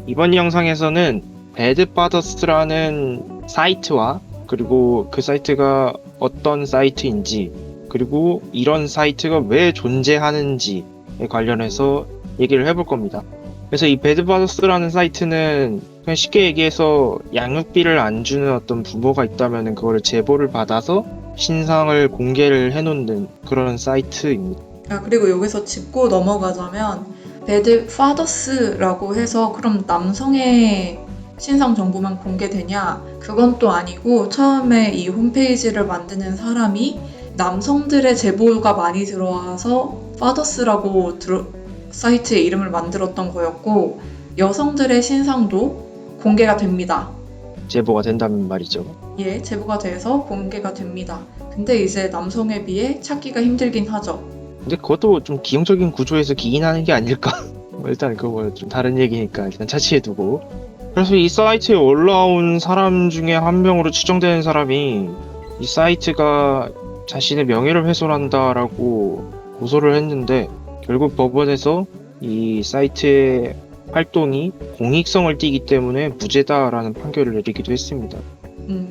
이번 영상에서는 배드파더스라는 사이트와 그리고 그 사이트가 어떤 사이트인지 그리고 이런 사이트가 왜 존재하는지에 관련해서 얘기를 해볼 겁니다. 그래서 이 배드파더스라는 사이트는 그냥 쉽게 얘기해서 양육비를 안 주는 어떤 부모가 있다면 그거를 제보를 받아서 신상을 공개를 해놓는 그런 사이트입니다. 그리고 여기서 짚고 넘어가자면 배드 파더스라고 해서 그럼 남성의 신상 정보만 공개되냐? 그건 또 아니고 처음에 이 홈페이지를 만드는 사람이 남성들의 제보가 많이 들어와서 파더스라고 사이트의 이름을 만들었던 거였고 여성들의 신상도 공개가 됩니다. 제보가 된다면 말이죠. 예, 제보가 돼서 공개가 됩니다. 근데 이제 남성에 비해 찾기가 힘들긴 하죠. 근데 그것도 좀 기형적인 구조에서 기인하는 게 아닐까? 일단 그거 좀 다른 얘기니까 일단 차치해두고. 그래서 이 사이트에 올라온 사람 중에 한 명으로 추정되는 사람이 이 사이트가 자신의 명예를 훼손한다라고 고소를 했는데 결국 법원에서 이 사이트의 활동이 공익성을 띠기 때문에 무죄다라는 판결을 내리기도 했습니다.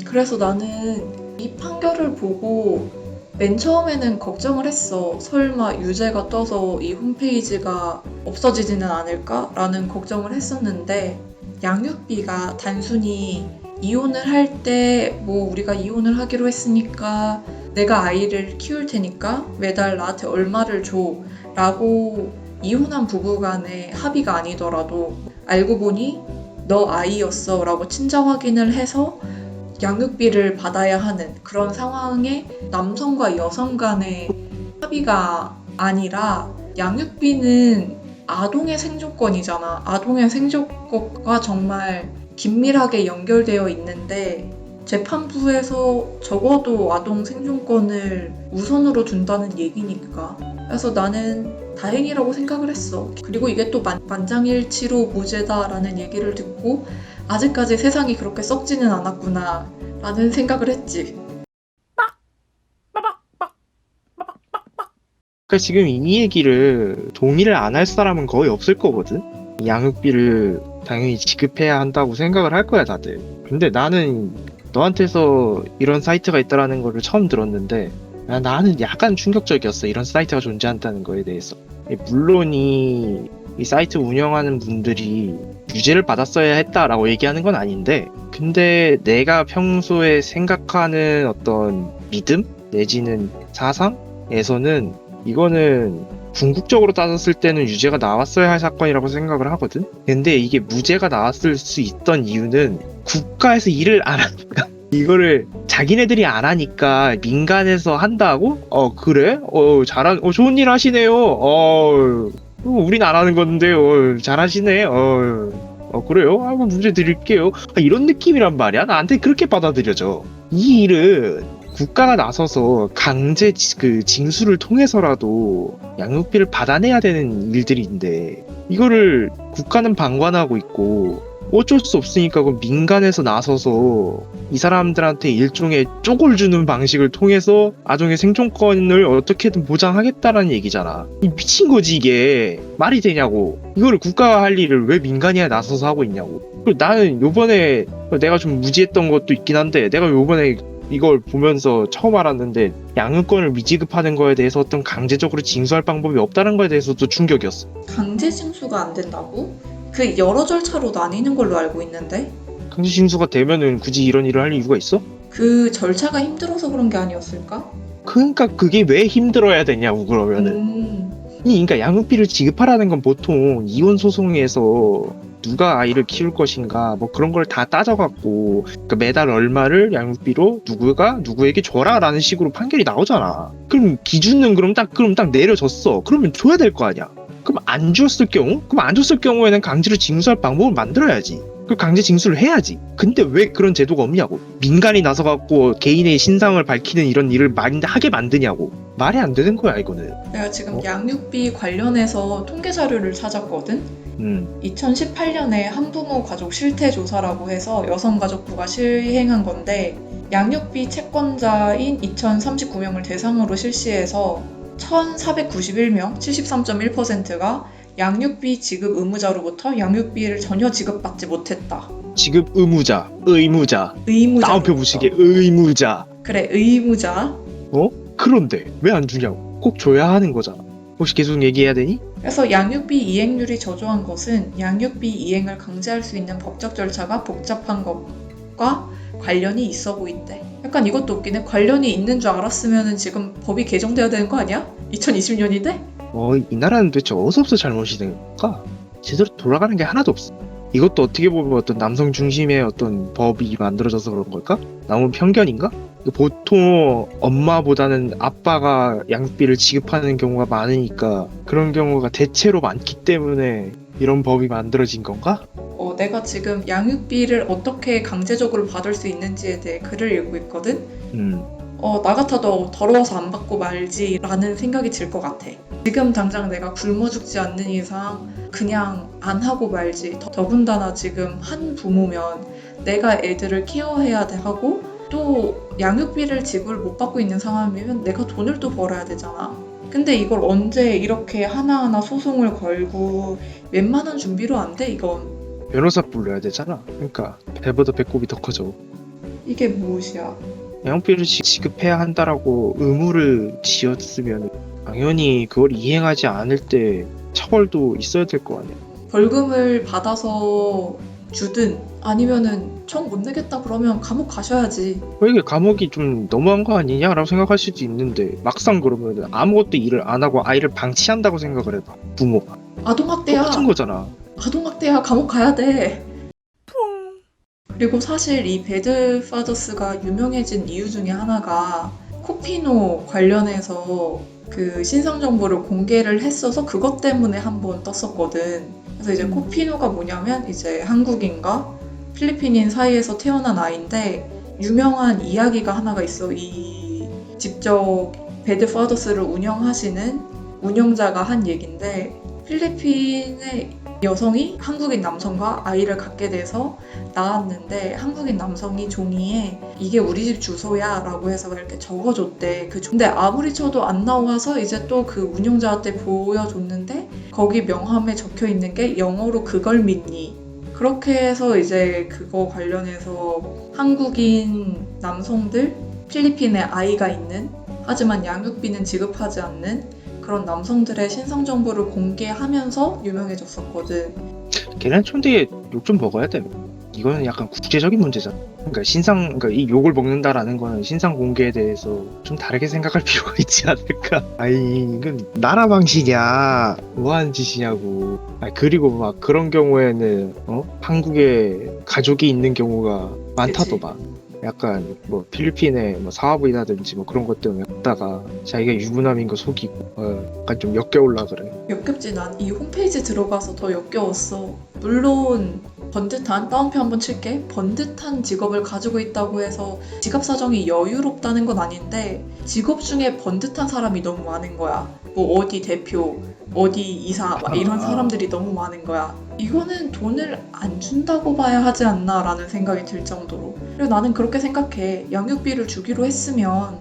그래서 나는 이 판결을 보고 맨 처음에는 걱정을 했어. 설마 유죄가 떠서 이 홈페이지가 없어지지는 않을까라는 걱정을 했었는데 양육비가 단순히 이혼을 할 때 뭐 우리가 이혼을 하기로 했으니까 내가 아이를 키울 테니까 매달 나한테 얼마를 줘 라고 이혼한 부부 간의 합의가 아니더라도 알고 보니 너 아이였어 라고 친자 확인을 해서 양육비를 받아야 하는 그런 상황에 남성과 여성 간의 합의가 아니라 양육비는 아동의 생존권이잖아. 아동의 생존권과 정말 긴밀하게 연결되어 있는데 재판부에서 적어도 아동 생존권을 우선으로 둔다는 얘기니까. 그래서 나는 다행이라고 생각을 했어. 그리고 이게 또 만장일치로 무죄다라는 얘기를 듣고 아직까지 세상이 그렇게 썩지는 않았구나 라는 생각을 했지. 그러니까 지금 이 얘기를 동의를 안 할 사람은 거의 없을 거거든? 양육비를 당연히 지급해야 한다고 생각을 할 거야, 다들. 근데 나는 너한테서 이런 사이트가 있다라는 거를 처음 들었는데 나는 약간 충격적이었어. 이런 사이트가 존재한다는 거에 대해서. 물론 이 사이트 운영하는 분들이 유죄를 받았어야 했다라고 얘기하는 건 아닌데 근데 내가 평소에 생각하는 어떤 믿음 내지는 사상에서는 이거는 궁극적으로 따졌을 때는 유죄가 나왔어야 할 사건이라고 생각을 하거든. 근데 이게 무죄가 나왔을 수 있던 이유는 국가에서 일을 안 하니까 이거를 자기네들이 안 하니까 민간에서 한다고? 그래? 좋은 일 하시네요. 우린 안 하는 건데 잘하시네. 그래요? 뭐 문제 드릴게요. 이런 느낌이란 말이야. 나한테 그렇게 받아들여져. 이 일은 국가가 나서서 강제 징수를 통해서라도 양육비를 받아내야 되는 일들인데 이거를 국가는 방관하고 있고 어쩔 수 없으니까 그 민간에서 나서서 이 사람들한테 일종의 쪽을 주는 방식을 통해서 아동의 생존권을 어떻게든 보장하겠다라는 얘기잖아. 이 미친 거지 이게. 말이 되냐고. 이거를 국가가 할 일을 왜 민간이 나서서 하고 있냐고. 그리고 나는 요번에 내가 좀 무지했던 것도 있긴 한데 내가 요번에 이걸 보면서 처음 알았는데 양육권을 미지급하는 거에 대해서 어떤 강제적으로 징수할 방법이 없다는 거에 대해서도 충격이었어. 강제 징수가 안 된다고? 그 여러 절차로 나뉘는 걸로 알고 있는데 강제 징수가 되면은 굳이 이런 일을 할 이유가 있어? 그 절차가 힘들어서 그런 게 아니었을까? 그러니까 그게 왜 힘들어야 되냐고 그러면은. 그러니까 양육비를 지급하라는 건 보통 이혼 소송에서 누가 아이를 키울 것인가 뭐 그런 걸 다 따져갖고 그러니까 매달 얼마를 양육비로 누구가 누구에게 줘라라는 식으로 판결이 나오잖아. 그럼 기준은 그럼 딱 내려졌어. 그러면 줘야 될 거 아니야. 그럼 안 줬을 경우? 그럼 안 줬을 경우에는 강제로 징수할 방법을 만들어야지. 그 강제 징수를 해야지. 근데 왜 그런 제도가 없냐고. 민간이 나서갖고 개인의 신상을 밝히는 이런 일을 하게 만드냐고. 말이 안 되는 거야 이거는. 내가 지금 양육비 관련해서 통계 자료를 찾았거든. 2018년에 한부모 가족 실태 조사라고 해서 여성가족부가 시행한 건데 양육비 채권자인 2039명을 대상으로 실시해서 1491명 73.1%가 양육비 지급 의무자로부터 양육비를 전혀 지급받지 못했다. 지급 의무자, 의무자, 의무자. 따옴표 부시게 의무자. 그래, 의무자. 그런데 왜 안 주냐고. 꼭 줘야 하는 거잖아. 혹시 계속 얘기해야 되니? 그래서 양육비 이행률이 저조한 것은 양육비 이행을 강제할 수 있는 법적 절차가 복잡한 것과 관련이 있어 보인대. 약간 이것도 웃기네. 관련이 있는 줄 알았으면 지금 법이 개정돼야 되는 거 아니야? 2020년인데? 이 나라는 도대체 어디서부터 잘못이 된 걸까? 제대로 돌아가는 게 하나도 없어. 이것도 어떻게 보면 어떤 남성 중심의 어떤 법이 만들어져서 그런 걸까? 남은 편견인가? 보통 엄마보다는 아빠가 양육비를 지급하는 경우가 많으니까 그런 경우가 대체로 많기 때문에 이런 법이 만들어진 건가? 내가 지금 양육비를 어떻게 강제적으로 받을 수 있는지에 대해 글을 읽고 있거든? 나 같아도 더러워서 안 받고 말지라는 생각이 들 것 같아. 지금 당장 내가 굶어 죽지 않는 이상 그냥 안 하고 말지. 더군다나 지금 한 부모면 내가 애들을 케어해야 하고 또 양육비를 지급을 못 받고 있는 상황이면 내가 돈을 또 벌어야 되잖아. 근데 이걸 언제 이렇게 하나하나 소송을 걸고 웬만한 준비로 안 돼, 이건. 변호사 불러야 되잖아. 그러니까 배보다 배꼽이 더 커져. 이게 무엇이야? 양육비를 지급해야 한다라고 의무를 지었으면 당연히 그걸 이행하지 않을 때 처벌도 있어야 될 거 아니야. 벌금을 받아서 주든 아니면은 청 못 내겠다 그러면 감옥 가셔야지. 이게 감옥이 좀 너무한 거 아니냐라고 생각할 수도 있는데 막상 그러면 아무것도 일을 안 하고 아이를 방치한다고 생각을 해봐. 부모가. 아동학대야. 똑같은 거잖아. 아동학대야. 감옥 가야 돼. 그리고 사실 이 배드 파더스가 유명해진 이유 중에 하나가 코피노 관련해서 그 신상 정보를 공개를 했어서 그것 때문에 한번 떴었거든. 그래서 이제 코피노가 뭐냐면 이제 한국인과 필리핀인 사이에서 태어난 아이인데 유명한 이야기가 하나가 있어. 이 직접 배드 파더스를 운영하시는 운영자가 한 얘긴데 필리핀의 여성이 한국인 남성과 아이를 갖게 돼서 낳았는데 한국인 남성이 종이에 이게 우리 집 주소야 라고 해서 이렇게 적어줬대. 근데 아무리 쳐도 안 나와서 이제 또 그 운영자한테 보여줬는데 거기 명함에 적혀 있는 게 영어로 그걸 믿니? 그렇게 해서 이제 그거 관련해서 한국인 남성들, 필리핀에 아이가 있는 하지만 양육비는 지급하지 않는 그런 남성들의 신상 정보를 공개하면서 유명해졌었거든. 걔는 촌대에 욕 좀 먹어야 돼. 이거는 약간 국제적인 문제잖아. 그러니까 이 욕을 먹는다라는 거는 신상 공개에 대해서 좀 다르게 생각할 필요가 있지 않을까? 이건 나라 방식이야. 뭐 하는 짓이냐고. 그리고 막 그런 경우에는 한국에 가족이 있는 경우가 많다더만. 약간 뭐 필리핀에 뭐 사화부인하든지 뭐 그런 것 때문에 갔다가 자기가 유부남인 거 속이고 약간 좀 역겨울라 그래. 역겹지. 난 이 홈페이지 들어가서 더 역겨웠어. 물론 번듯한, 따옴표 한번 칠게. 번듯한 직업을 가지고 있다고 해서 직업 사정이 여유롭다는 건 아닌데 직업 중에 번듯한 사람이 너무 많은 거야. 뭐 어디 대표, 어디 이사 막 이런 사람들이 너무 많은 거야. 이거는 돈을 안 준다고 봐야 하지 않나 라는 생각이 들 정도로. 그리고 나는 그렇게 생각해. 양육비를 주기로 했으면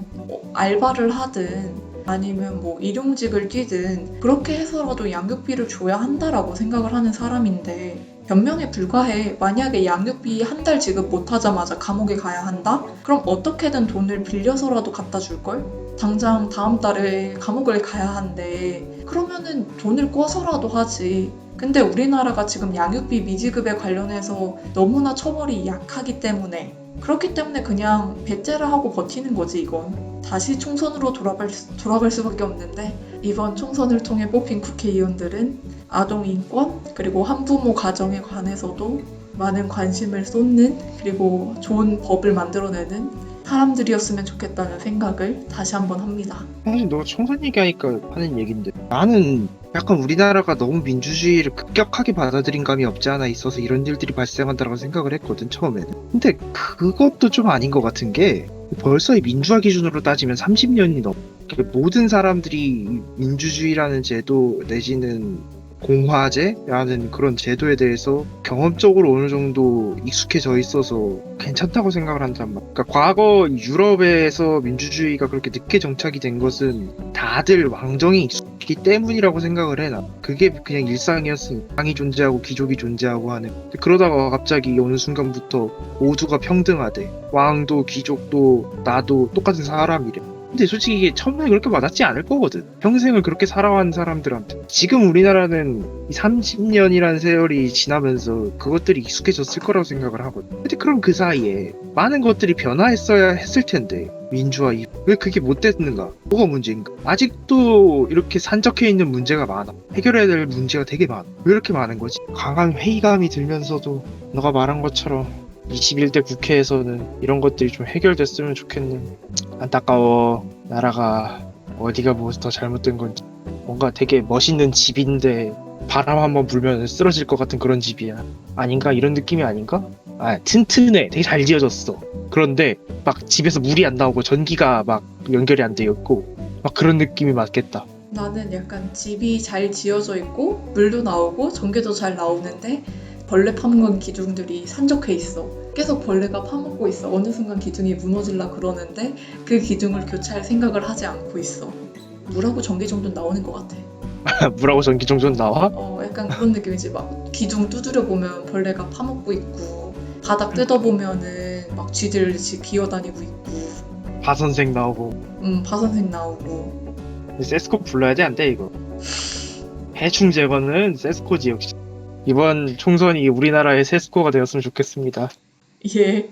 알바를 하든 아니면 뭐 일용직을 뛰든 그렇게 해서라도 양육비를 줘야 한다라고 생각을 하는 사람인데 변명에 불과해. 만약에 양육비 한 달 지급 못하자마자 감옥에 가야 한다? 그럼 어떻게든 돈을 빌려서라도 갖다 줄걸? 당장 다음 달에 감옥을 가야 한대. 그러면은 돈을 꿔서라도 하지. 근데 우리나라가 지금 양육비 미지급에 관련해서 너무나 처벌이 약하기 때문에 그렇기 때문에 그냥 배째를 하고 버티는 거지 이건. 다시 총선으로 돌아갈 수밖에 없는데 이번 총선을 통해 뽑힌 국회의원들은 아동 인권 그리고 한부모 가정에 관해서도 많은 관심을 쏟는 그리고 좋은 법을 만들어내는 사람들이었으면 좋겠다는 생각을 다시 한번 합니다. 사실 너 총선 얘기하니까 하는 얘긴데 나는 약간 우리나라가 너무 민주주의를 급격하게 받아들인 감이 없지 않아 있어서 이런 일들이 발생한다고 생각을 했거든 처음에는. 근데 그것도 좀 아닌 것 같은 게 벌써 이 민주화 기준으로 따지면 30년이 넘어. 모든 사람들이 민주주의라는 제도 내지는 공화제라는 그런 제도에 대해서 경험적으로 어느 정도 익숙해져 있어서 괜찮다고 생각을 한단 말이야. 그러니까 과거 유럽에서 민주주의가 그렇게 늦게 정착이 된 것은 다들 왕정에 있기 때문이라고 생각을 해. 나 그게 그냥 일상이었으니 왕이 존재하고 귀족이 존재하고 하는. 근데 그러다가 갑자기 어느 순간부터 모두가 평등하대. 왕도 귀족도 나도 똑같은 사람이래. 근데 솔직히 이게 처음에 그렇게 와닿지 않을 거거든. 평생을 그렇게 살아온 사람들한테. 지금 우리나라는 이 30년이라는 세월이 지나면서 그것들이 익숙해졌을 거라고 생각을 하거든. 근데 그럼 그 사이에 많은 것들이 변화했어야 했을 텐데 민주화 이후 왜 그게 못 됐는가? 뭐가 문제인가? 아직도 이렇게 산적해 있는 문제가 많아. 해결해야 될 문제가 되게 많아. 왜 이렇게 많은 거지? 강한 회의감이 들면서도 너가 말한 것처럼 21대 국회에서는 이런 것들이 좀 해결됐으면 좋겠네. 안타까워. 나라가 어디가 뭐 더 잘못된 건지. 뭔가 되게 멋있는 집인데 바람 한번 불면 쓰러질 것 같은 그런 집이야. 아닌가? 이런 느낌이 아닌가? 아, 튼튼해. 되게 잘 지어졌어. 그런데 막 집에서 물이 안 나오고 전기가 막 연결이 안 되어 있고 막 그런 느낌이 맞겠다. 나는 약간 집이 잘 지어져 있고 물도 나오고 전기도 잘 나오는데 벌레 파먹는 기둥들이 산적해 있어. 계속 벌레가 파먹고 있어. 어느 순간 기둥이 무너질라 그러는데 그 기둥을 교체할 생각을 하지 않고 있어. 물하고 전기 정도는 나오는 것 같아. 물하고 전기 정전 나와? 약간 그런 느낌이지. 막 기둥 두드려 보면 벌레가 파먹고 있고 바닥 뜯어보면은 막 쥐들 기어다니고 있고 파선생 나오고. 파선생 나오고. 세스코 불러야 돼, 안 돼, 이거? 해충 제거는 세스코지, 역시. 이번 총선이 우리나라의 세스코가 되었으면 좋겠습니다. 예.